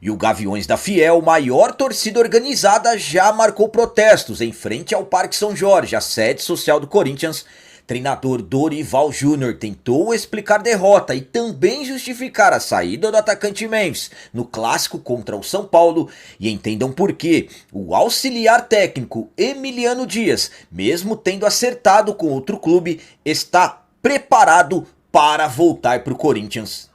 E o Gaviões da Fiel, maior torcida organizada, já marcou protestos em frente ao Parque São Jorge, a sede social do Corinthians. Treinador Dorival Júnior tentou explicar derrota e também justificar a saída do atacante Memphis no clássico contra o São Paulo. E entendam por quê. O auxiliar técnico Emiliano Dias, mesmo tendo acertado com outro clube, está preparado para voltar para o Corinthians.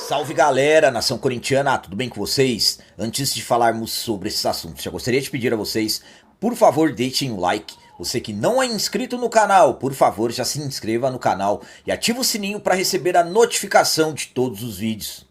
Salve galera, nação corintiana, tudo bem com vocês? Antes de falarmos sobre esses assuntos, já gostaria de pedir a vocês, por favor, deixem um like. Você que não é inscrito no canal, por favor, já se inscreva no canal e ative o sininho para receber a notificação de todos os vídeos.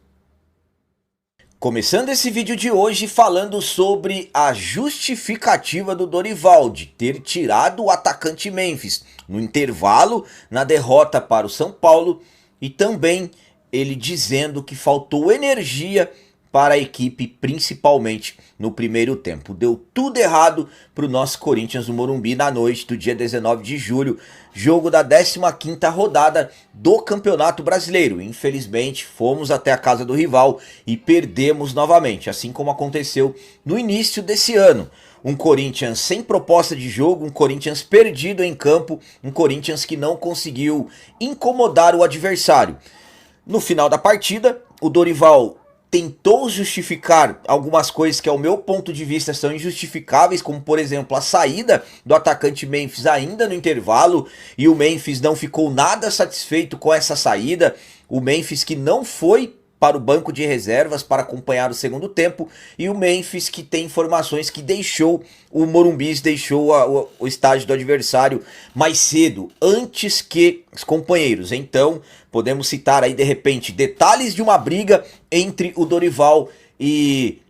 Começando esse vídeo de hoje falando sobre a justificativa do Dorival de ter tirado o atacante Memphis no intervalo na derrota para o São Paulo e também ele dizendo que faltou energia para a equipe, principalmente no primeiro tempo. Deu tudo errado para o nosso Corinthians no Morumbi na noite do dia 19 de julho, jogo da 15ª rodada do Campeonato Brasileiro. Infelizmente, fomos até a casa do rival e perdemos novamente, assim como aconteceu no início desse ano. Um Corinthians sem proposta de jogo, um Corinthians perdido em campo, um Corinthians que não conseguiu incomodar o adversário. No final da partida, o Dorival tentou justificar algumas coisas que ao meu ponto de vista são injustificáveis, como por exemplo a saída do atacante Memphis ainda no intervalo, e o Memphis não ficou nada satisfeito com essa saída, o Memphis que não foi para o banco de reservas para acompanhar o segundo tempo, e o Memphis que tem informações que deixou o Morumbi, deixou o estádio do adversário mais cedo, antes que os companheiros. Então podemos citar aí de repente detalhes de uma briga entre o Dorival e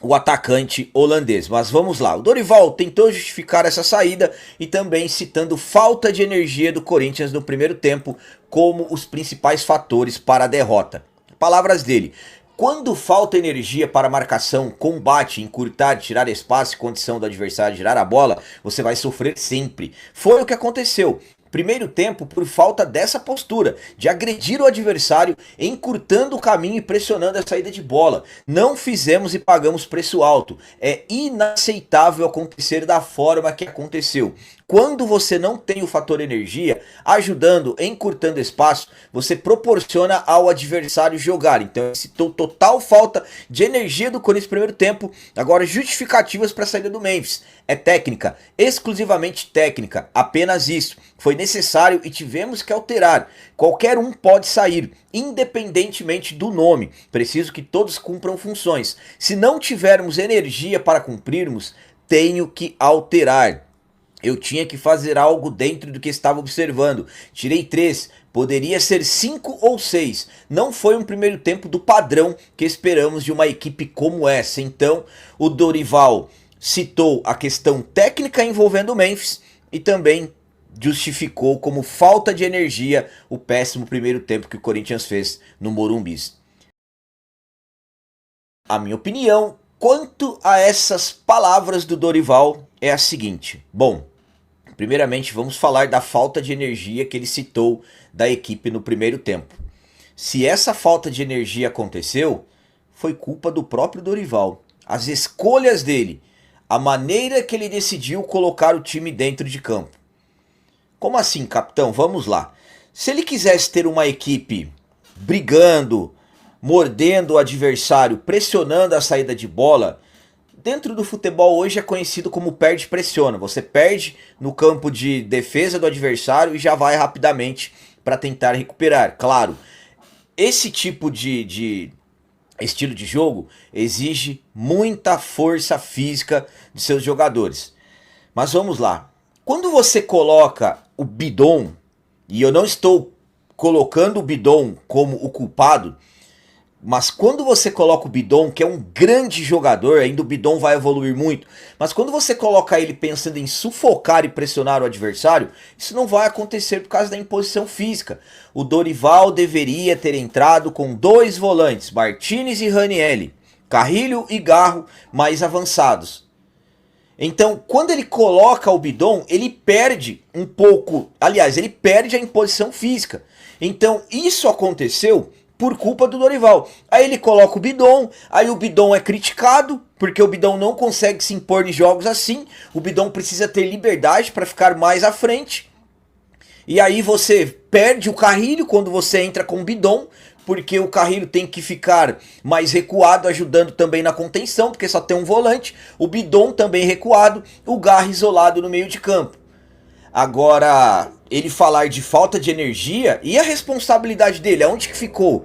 o atacante holandês. Mas vamos lá, o Dorival tentou justificar essa saída e também citando falta de energia do Corinthians no primeiro tempo como os principais fatores para a derrota. Palavras dele: quando falta energia para marcação, combate, encurtar, tirar espaço e condição do adversário girar a bola, você vai sofrer sempre. Foi o que aconteceu. Primeiro tempo, por falta dessa postura, de agredir o adversário, encurtando o caminho e pressionando a saída de bola. Não fizemos e pagamos preço alto. É inaceitável acontecer da forma que aconteceu. Quando você não tem o fator energia, ajudando, encurtando espaço, você proporciona ao adversário jogar. Então, citou total falta de energia do Corinthians no primeiro tempo. Agora, justificativas para a saída do Memphis. É técnica, exclusivamente técnica, apenas isso. Foi necessário e tivemos que alterar. Qualquer um pode sair, independentemente do nome. Preciso que todos cumpram funções. Se não tivermos energia para cumprirmos, tenho que alterar. Eu tinha que fazer algo dentro do que estava observando. Tirei 3, poderia ser 5 ou 6. Não foi um primeiro tempo do padrão que esperamos de uma equipe como essa. Então, o Dorival citou a questão técnica envolvendo o Memphis e também justificou como falta de energia o péssimo primeiro tempo que o Corinthians fez no Morumbi. A minha opinião quanto a essas palavras do Dorival é a seguinte. Bom, primeiramente vamos falar da falta de energia que ele citou da equipe no primeiro tempo. Se essa falta de energia aconteceu, foi culpa do próprio Dorival. As escolhas dele, a maneira que ele decidiu colocar o time dentro de campo. Como assim, capitão? Vamos lá. Se ele quisesse ter uma equipe brigando, mordendo o adversário, pressionando a saída de bola, dentro do futebol hoje é conhecido como perde-pressiona. Você perde no campo de defesa do adversário e já vai rapidamente para tentar recuperar. Claro, esse tipo de estilo de jogo exige muita força física de seus jogadores. Mas vamos lá. Quando você coloca o Bidon, e eu não estou colocando o Bidon como o culpado, mas quando você coloca o Bidon, que é um grande jogador, ainda o Bidon vai evoluir muito, mas quando você coloca ele pensando em sufocar e pressionar o adversário, isso não vai acontecer por causa da imposição física. O Dorival deveria ter entrado com 2 volantes, Martinez e Ranieri, Carrilho e Garro mais avançados. Então, quando ele coloca o Bidon, ele perde um pouco, aliás, ele perde a imposição física. Então, isso aconteceu por culpa do Dorival. Aí ele coloca o Bidon, aí o Bidon é criticado, porque o Bidon não consegue se impor em jogos assim. O Bidon precisa ter liberdade para ficar mais à frente. E aí você perde o Carrilho quando você entra com o Bidon, porque o Carrilho tem que ficar mais recuado, ajudando também na contenção, porque só tem um volante. O Bidon também recuado, o Garra isolado no meio de campo. Agora, ele falar de falta de energia, e a responsabilidade dele, aonde que ficou?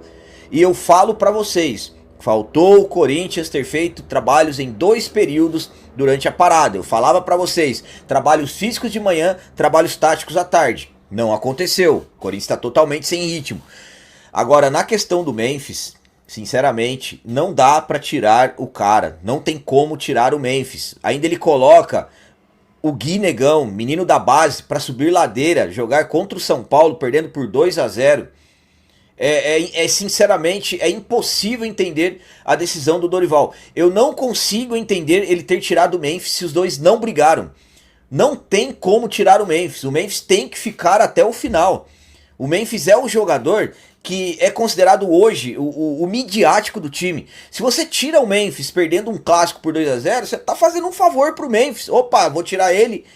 E eu falo pra vocês, faltou o Corinthians ter feito trabalhos em 2 períodos durante a parada. Eu falava pra vocês, trabalhos físicos de manhã, trabalhos táticos à tarde. Não aconteceu, o Corinthians está totalmente sem ritmo. Agora, na questão do Memphis, sinceramente, não dá pra tirar o cara, não tem como tirar o Memphis. Ainda ele coloca o Gui Negão, menino da base, para subir ladeira, jogar contra o São Paulo, perdendo por 2-0. Sinceramente, é impossível entender a decisão do Dorival. Eu não consigo entender ele ter tirado o Memphis se os dois não brigaram. Não tem como tirar o Memphis. O Memphis tem que ficar até o final. O Memphis é o jogador que é considerado hoje o midiático do time. Se você tira o Memphis perdendo um clássico por 2-0, você tá fazendo um favor pro Memphis. Opa, vou tirar ele.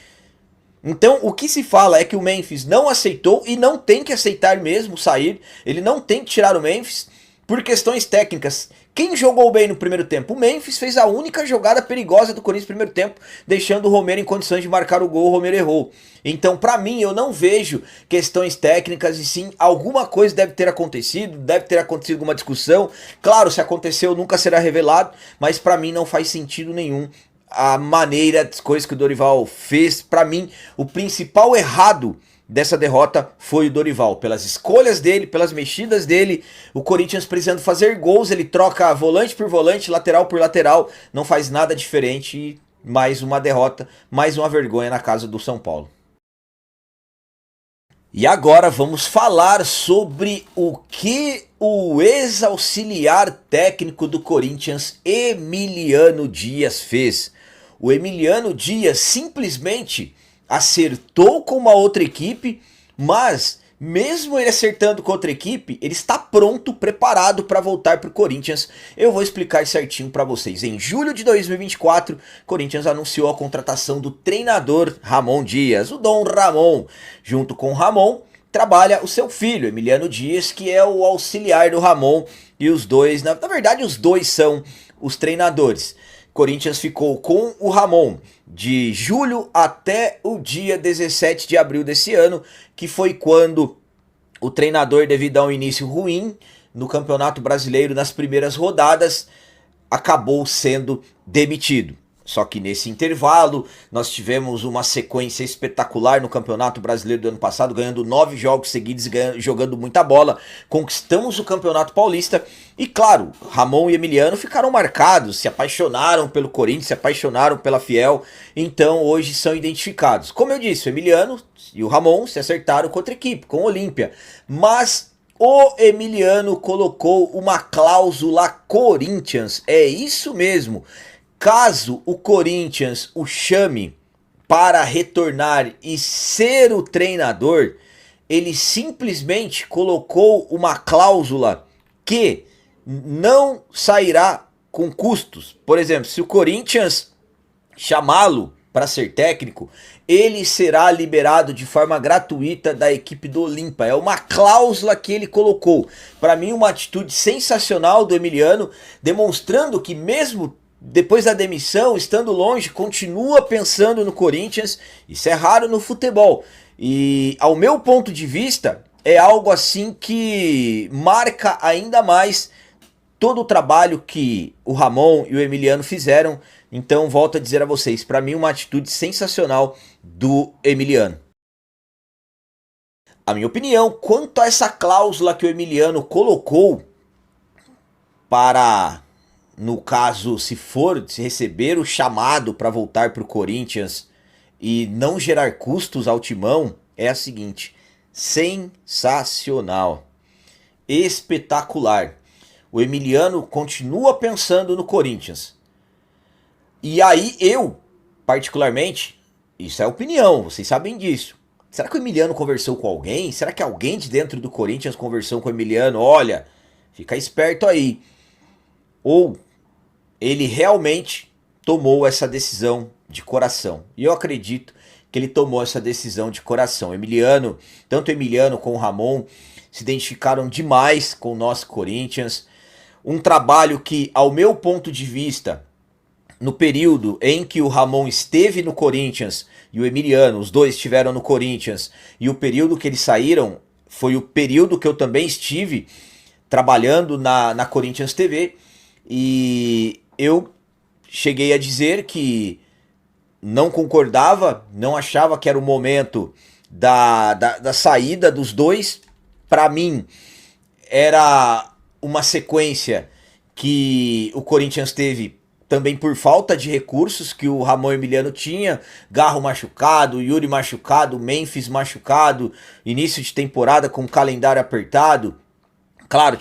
Então o que se fala é que o Memphis não aceitou e não tem que aceitar mesmo sair. Ele não tem que tirar o Memphis por questões técnicas. Quem jogou bem no primeiro tempo? O Memphis fez a única jogada perigosa do Corinthians no primeiro tempo, deixando o Romero em condições de marcar o gol. O Romero errou. Então, pra mim, eu não vejo questões técnicas, e sim, alguma coisa deve ter acontecido alguma discussão. Claro, se aconteceu, nunca será revelado, mas pra mim não faz sentido nenhum a maneira, as coisas que o Dorival fez. Pra mim, o principal errado dessa derrota foi o Dorival, pelas escolhas dele, pelas mexidas dele. O Corinthians precisando fazer gols, ele troca volante por volante, lateral por lateral, não faz nada diferente. E mais uma derrota, mais uma vergonha na casa do São Paulo. E agora vamos falar sobre o que o ex-auxiliar técnico do Corinthians, Emiliano Dias, fez. O Emiliano Dias simplesmente acertou com uma outra equipe, mas mesmo ele acertando com outra equipe, ele está pronto, preparado para voltar para o Corinthians. Eu vou explicar certinho para vocês. Em julho de 2024, Corinthians anunciou a contratação do treinador Ramon Dias, o Dom Ramon. Junto com o Ramon, trabalha o seu filho, Emiliano Dias, que é o auxiliar do Ramon. E os dois, na verdade os dois são os treinadores. Corinthians ficou com o Ramon de julho até o dia 17 de abril desse ano, que foi quando o treinador, devido a um início ruim no Campeonato Brasileiro nas primeiras rodadas, acabou sendo demitido. Só que nesse intervalo nós tivemos uma sequência espetacular no Campeonato Brasileiro do ano passado, ganhando 9 jogos seguidos, jogando muita bola, conquistamos o Campeonato Paulista e claro, Ramon e Emiliano ficaram marcados, se apaixonaram pelo Corinthians, se apaixonaram pela Fiel, então hoje são identificados. Como eu disse, o Emiliano e o Ramon se acertaram com outra equipe, com o Olímpia, mas o Emiliano colocou uma cláusula Corinthians, é isso mesmo. Caso o Corinthians o chame para retornar e ser o treinador, ele simplesmente colocou uma cláusula que não sairá com custos. Por exemplo, se o Corinthians chamá-lo para ser técnico, ele será liberado de forma gratuita da equipe do Olímpia. É uma cláusula que ele colocou. Para mim, uma atitude sensacional do Emiliano, demonstrando que mesmo depois da demissão, estando longe, continua pensando no Corinthians. Isso é raro no futebol. E ao meu ponto de vista, é algo assim que marca ainda mais todo o trabalho que o Ramon e o Emiliano fizeram. Então volto a dizer a vocês, para mim uma atitude sensacional do Emiliano. A minha opinião quanto a essa cláusula que o Emiliano colocou para, no caso, se receber o chamado para voltar para o Corinthians e não gerar custos ao timão, é a seguinte: sensacional, espetacular. O Emiliano continua pensando no Corinthians. E aí eu particularmente, isso é opinião, vocês sabem disso. Será que o Emiliano conversou com alguém? Será que alguém de dentro do Corinthians conversou com o Emiliano? Olha, fica esperto aí. Ou ele realmente tomou essa decisão de coração. E eu acredito que ele tomou essa decisão de coração. Emiliano, tanto o Emiliano como o Ramon se identificaram demais com o nosso Corinthians. Um trabalho que, ao meu ponto de vista, no período em que o Ramon esteve no Corinthians e o Emiliano, os dois estiveram no Corinthians, e o período que eles saíram foi o período que eu também estive trabalhando na Corinthians TV, e eu cheguei a dizer que não concordava, não achava que era o momento da saída dos dois. Para mim, era uma sequência que o Corinthians teve também por falta de recursos que o Ramon Emiliano tinha. Garro machucado, Yuri machucado, Memphis machucado, início de temporada com o calendário apertado. Claro,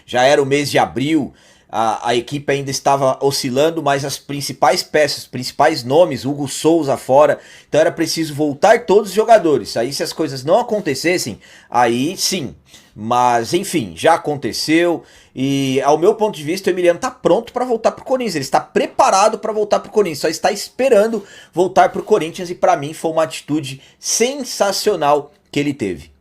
já era o mês de abril, a equipe ainda estava oscilando, mas as principais peças, os principais nomes, Hugo Souza fora, então era preciso voltar todos os jogadores. Aí se as coisas não acontecessem, aí sim. Mas enfim, já aconteceu e ao meu ponto de vista o Emiliano está pronto para voltar pro Corinthians, ele está preparado para voltar pro Corinthians, só está esperando voltar pro Corinthians, e para mim foi uma atitude sensacional que ele teve.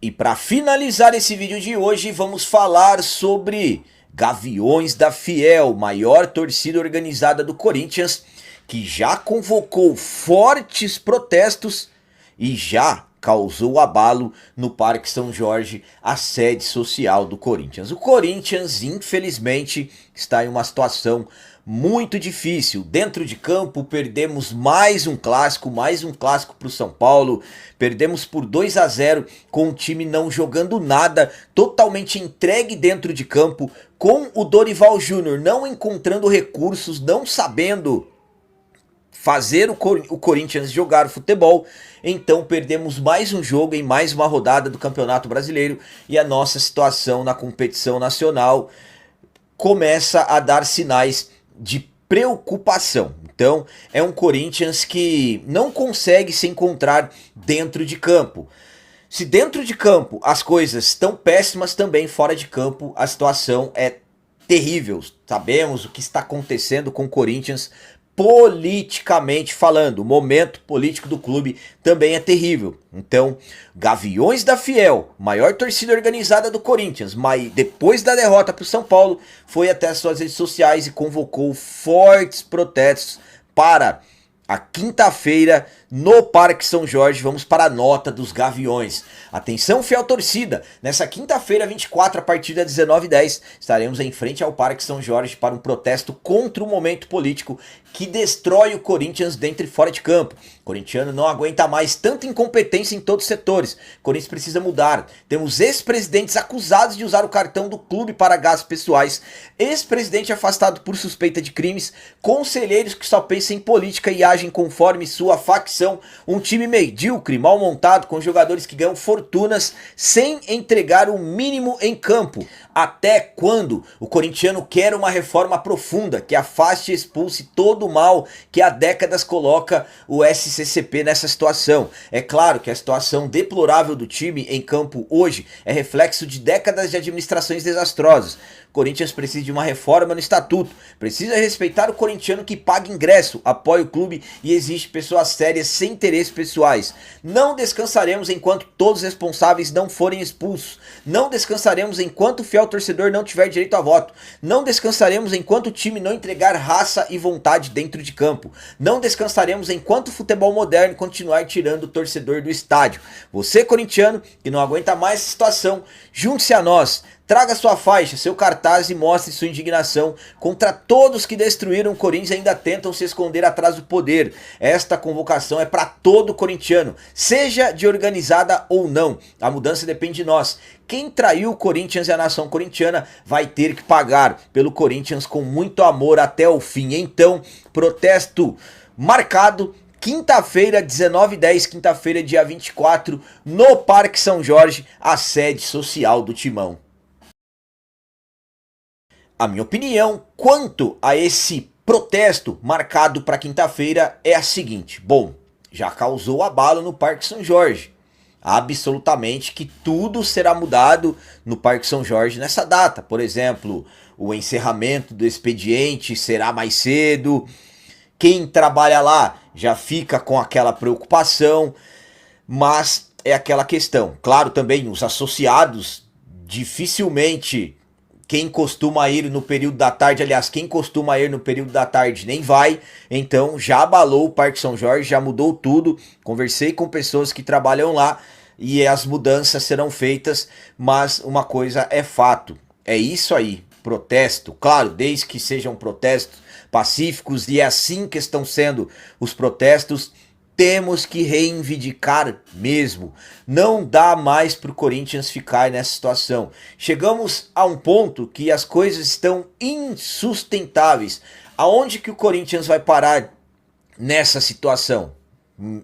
E para finalizar esse vídeo de hoje, vamos falar sobre Gaviões da Fiel, maior torcida organizada do Corinthians, que já convocou fortes protestos e já causou abalo no Parque São Jorge, a sede social do Corinthians. O Corinthians, infelizmente, está em uma situação muito difícil. Dentro de campo, perdemos mais um clássico para o São Paulo. Perdemos por 2-0 com o time não jogando nada, totalmente entregue dentro de campo, com o Dorival Júnior não encontrando recursos, não sabendo fazer o Corinthians jogar futebol. Então perdemos mais um jogo em mais uma rodada do Campeonato Brasileiro, e a nossa situação na competição nacional começa a dar sinais de preocupação. Então é um Corinthians que não consegue se encontrar dentro de campo. Se dentro de campo as coisas estão péssimas, também fora de campo a situação é terrível. Sabemos o que está acontecendo com o Corinthians politicamente falando. O momento político do clube também é terrível. Então, Gaviões da Fiel, maior torcida organizada do Corinthians, mas depois da derrota para o São Paulo, foi até as suas redes sociais e convocou fortes protestos para a quinta-feira no Parque São Jorge. Vamos para a nota dos Gaviões. Atenção, fiel torcida, nessa quinta-feira 24, a partir das 19h10, estaremos em frente ao Parque São Jorge para um protesto contra o momento político que destrói o Corinthians dentro e fora de campo. O corintiano não aguenta mais tanta incompetência em todos os setores. O Corinthians precisa mudar. Temos ex-presidentes acusados de usar o cartão do clube para gastos pessoais, ex-presidente afastado por suspeita de crimes, conselheiros que só pensam em política e agem conforme sua facção, um time medíocre, mal montado, com jogadores que ganham fortunas sem entregar o mínimo em campo. Até quando o corintiano quer uma reforma profunda que afaste e expulse todo o mal que há décadas coloca o SCCP nessa situação? É claro que a situação deplorável do time em campo hoje é reflexo de décadas de administrações desastrosas. O Corinthians precisa de uma reforma no estatuto, precisa respeitar o corintiano que paga ingresso, apoia o clube e exige pessoas sérias sem interesses pessoais. Não descansaremos enquanto todos os responsáveis não forem expulsos. Não descansaremos enquanto o fiel torcedor não tiver direito a voto. Não descansaremos enquanto o time não entregar raça e vontade dentro de campo. Não descansaremos enquanto o futebol moderno continuar tirando o torcedor do estádio. Você, corintiano, que não aguenta mais essa situação, junte-se a nós. Traga sua faixa, seu cartaz e mostre sua indignação contra todos que destruíram o Corinthians e ainda tentam se esconder atrás do poder. Esta convocação é para todo corintiano, seja de organizada ou não. A mudança depende de nós. Quem traiu o Corinthians e a nação corintiana vai ter que pagar pelo Corinthians com muito amor até o fim. Então, protesto marcado. Quinta-feira, 19h10, quinta-feira, dia 24, no Parque São Jorge, a sede social do Timão. A minha opinião quanto a esse protesto marcado para quinta-feira é a seguinte. Bom, já causou abalo no Parque São Jorge. Absolutamente que tudo será mudado no Parque São Jorge nessa data. Por exemplo, o encerramento do expediente será mais cedo. Quem trabalha lá já fica com aquela preocupação, mas é aquela questão. Claro, também os associados, dificilmente quem costuma ir no período da tarde, aliás, quem costuma ir no período da tarde nem vai, então já abalou o Parque São Jorge, já mudou tudo. Conversei com pessoas que trabalham lá e as mudanças serão feitas, mas uma coisa é fato, é isso aí, protesto, claro, desde que sejam protestos pacíficos, e é assim que estão sendo os protestos. Temos que reivindicar mesmo. Não dá mais para o Corinthians ficar nessa situação. Chegamos a um ponto que as coisas estão insustentáveis. Aonde que o Corinthians vai parar nessa situação?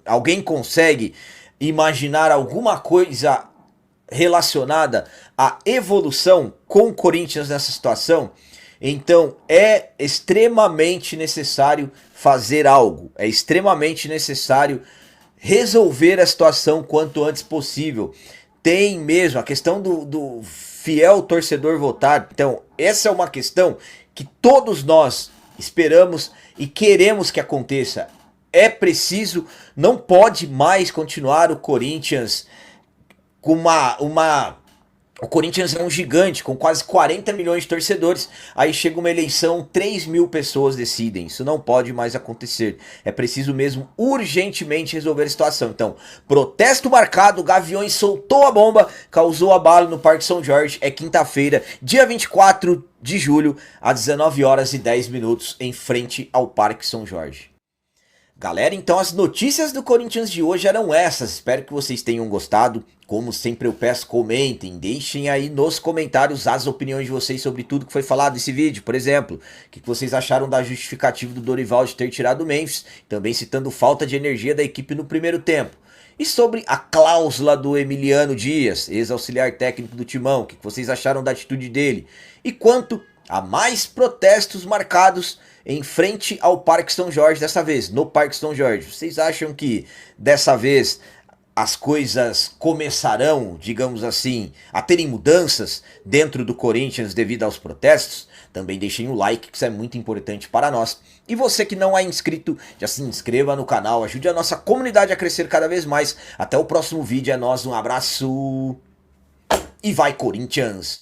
Alguém consegue imaginar alguma coisa relacionada à evolução com o Corinthians nessa situação? Então é extremamente necessário fazer algo, é extremamente necessário resolver a situação quanto antes possível. Tem mesmo a questão do fiel torcedor votar. Então essa é uma questão que todos nós esperamos e queremos que aconteça. É preciso, não pode mais continuar o Corinthians com o Corinthians é um gigante, com quase 40 milhões de torcedores. Aí chega uma eleição, 3 mil pessoas decidem. Isso não pode mais acontecer. É preciso mesmo urgentemente resolver a situação. Então, protesto marcado, Gaviões soltou a bomba, causou abalo no Parque São Jorge. É quinta-feira, dia 24 de julho, às 19 horas e 10 minutos, em frente ao Parque São Jorge. Galera, então as notícias do Corinthians de hoje eram essas. Espero que vocês tenham gostado. Como sempre eu peço, comentem, deixem aí nos comentários as opiniões de vocês sobre tudo que foi falado nesse vídeo. Por exemplo, o que vocês acharam da justificativa do Dorival de ter tirado o Memphis, também citando falta de energia da equipe no primeiro tempo. E sobre a cláusula do Emiliano Dias, ex-auxiliar técnico do Timão, o que vocês acharam da atitude dele? E quanto a mais protestos marcados em frente ao Parque São Jorge dessa vez, no Parque São Jorge. Vocês acham que dessa vez as coisas começarão, digamos assim, a terem mudanças dentro do Corinthians devido aos protestos? Também deixem o like, que isso é muito importante para nós. E você que não é inscrito, já se inscreva no canal, ajude a nossa comunidade a crescer cada vez mais. Até o próximo vídeo, é nóis, um abraço e vai Corinthians!